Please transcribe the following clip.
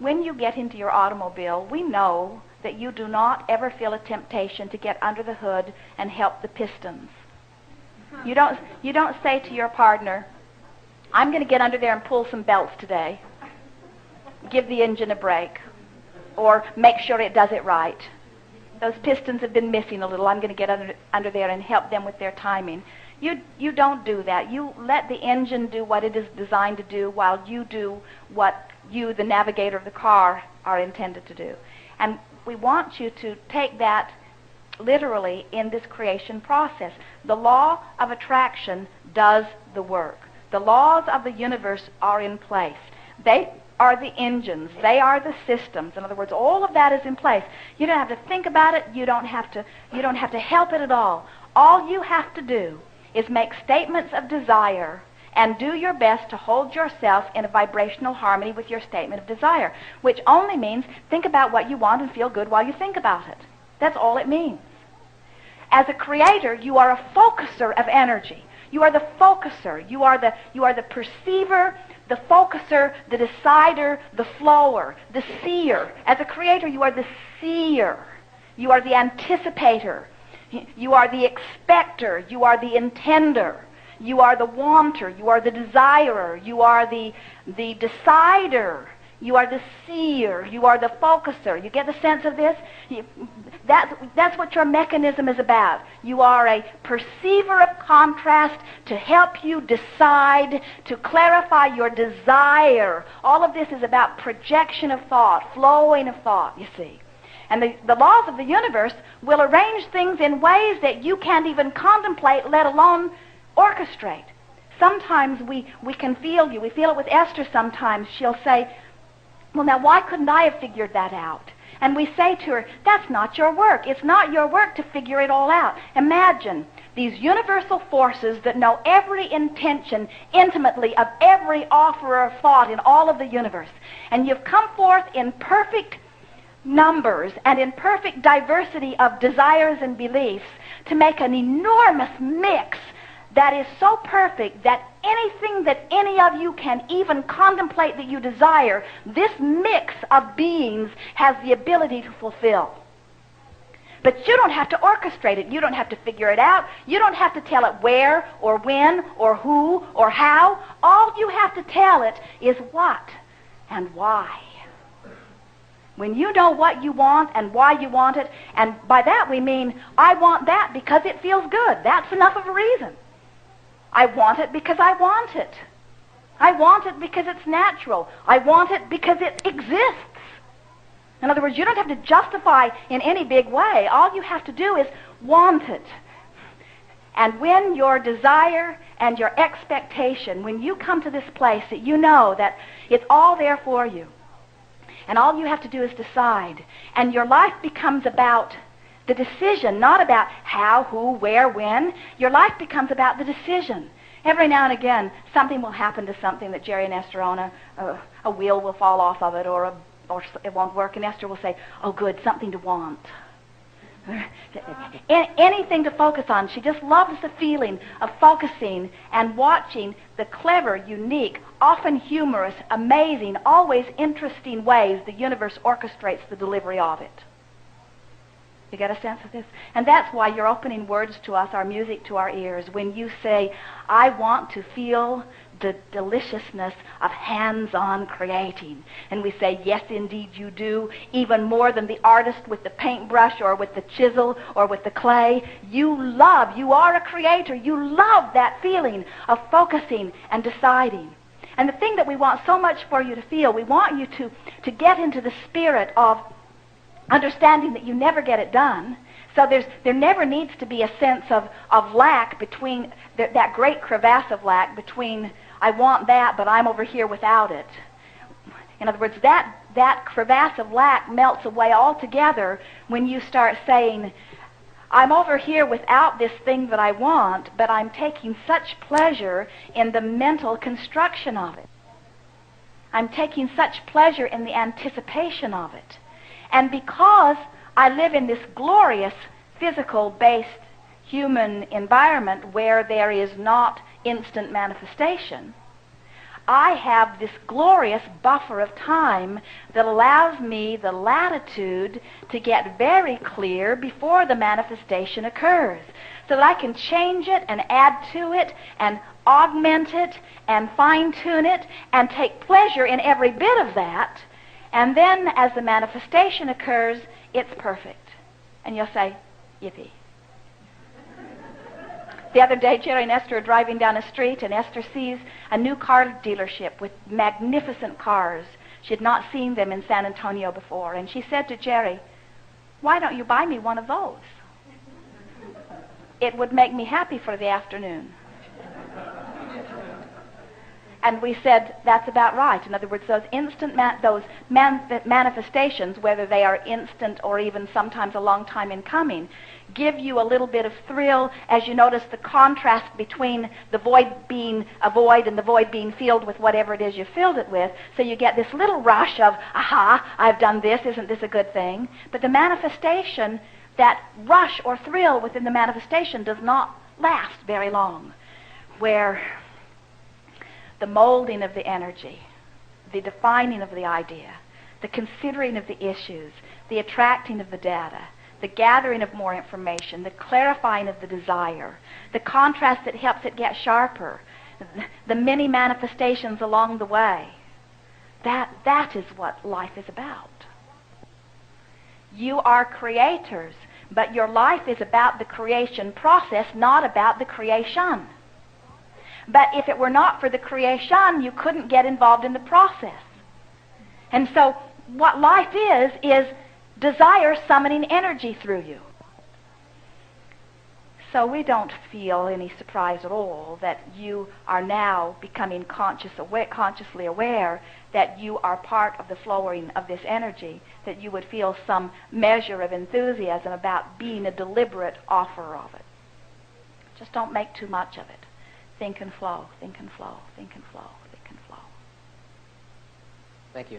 when you get into your automobile, we know that you do not ever feel a temptation to get under the hood and help the pistons. You don't say to your partner, I'm going to get under there and pull some belts today. Give the engine a break. Or make sure it does it right. Those pistons have been missing a little. I'm going to get under there and help them with their timing. You don't do that. You let the engine do what it is designed to do while you do what you, the navigator of the car, are intended to do. And we want you to take that literally in this creation process. The law of attraction does the work. The laws of the universe are in place. They are the engines. They are the systems. In other words, all of that is in place. You don't have to think about it. You don't have to help it at all. All you have to do is make statements of desire and do your best to hold yourself in a vibrational harmony with your statement of desire, which only means think about what you want and feel good while you think about it. That's all it means. As a creator, you are a focuser of energy. You are the focuser. You are the perceiver, the focuser, the decider, the flower, the seer. As a creator, you are the seer. You are the anticipator. You are the expector. You are the intender. You are the wanter. You are the desirer. You are the decider. You are the seer. You are the focuser. You get the sense of this? That's what your mechanism is about. You are a perceiver of contrast to help you decide, to clarify your desire. All of this is about projection of thought, flowing of thought, you see. And the laws of the universe will arrange things in ways that you can't even contemplate, let alone orchestrate. Sometimes we can feel you. We feel it with Esther sometimes. She'll say, well, now, why couldn't I have figured that out? And we say to her, that's not your work. It's not your work to figure it all out. Imagine these universal forces that know every intention intimately of every offerer of thought in all of the universe. And you've come forth in perfect numbers and in perfect diversity of desires and beliefs to make an enormous mix that is so perfect that anything that any of you can even contemplate that you desire, this mix of beings has the ability to fulfill. But you don't have to orchestrate it. You don't have to figure it out. You don't have to tell it where or when or who or how. All you have to tell it is what and why. When you know what you want and why you want it, and by that we mean, I want that because it feels good. That's enough of a reason. I want it because I want it. I want it because it's natural. I want it because it exists. In other words, you don't have to justify in any big way. All you have to do is want it. And when your desire and your expectation, when you come to this place that you know that it's all there for you, and all you have to do is decide, and your life becomes about the decision, not about how, who, where, when. Your life becomes about the decision. Every now and again, something will happen to something that Jerry and Esther own. A wheel will fall off of it, or it won't work, and Esther will say, oh, good, something to want. Anything to focus on. She just loves the feeling of focusing and watching the clever, unique, often humorous, amazing, always interesting ways the universe orchestrates the delivery of it. You get a sense of this? And that's why you're opening words to us, our music to our ears, when you say, I want to feel the deliciousness of hands-on creating. And we say, yes, indeed you do, even more than the artist with the paintbrush or with the chisel or with the clay. You are a creator. You love that feeling of focusing and deciding. And the thing that we want so much for you to feel, we want you to get into the spirit of understanding that you never get it done. So there never needs to be a sense of lack between, that great crevasse of lack between I want that, but I'm over here without it. In other words, that crevasse of lack melts away altogether when you start saying, I'm over here without this thing that I want, but I'm taking such pleasure in the mental construction of it. I'm taking such pleasure in the anticipation of it. And because I live in this glorious physical-based human environment where there is not instant manifestation, I have this glorious buffer of time that allows me the latitude to get very clear before the manifestation occurs, so that I can change it and add to it and augment it and fine-tune it and take pleasure in every bit of that. And then as the manifestation occurs, it's perfect. And you'll say, yippee. The other day, Jerry and Esther are driving down a street, and Esther sees a new car dealership with magnificent cars. She had not seen them in San Antonio before. And she said to Jerry, "Why don't you buy me one of those? It would make me happy for the afternoon." And we said, that's about right. In other words, those instant manifestations, whether they are instant or even sometimes a long time in coming, give you a little bit of thrill as you notice the contrast between the void being a void and the void being filled with whatever it is you filled it with. So you get this little rush of, aha, I've done this, isn't this a good thing? But the manifestation, that rush or thrill within the manifestation does not last very long, where the molding of the energy, the defining of the idea, the considering of the issues, the attracting of the data, the gathering of more information, the clarifying of the desire, the contrast that helps it get sharper, the many manifestations along the way. That is what life is about. You are creators, but your life is about the creation process, not about the creation. But if it were not for the creation, you couldn't get involved in the process. And so what life is desire summoning energy through you. So we don't feel any surprise at all that you are now becoming consciously aware that you are part of the flowing of this energy, that you would feel some measure of enthusiasm about being a deliberate offer of it. Just don't make too much of it. Think and flow, think and flow, think and flow, think and flow. Thank you.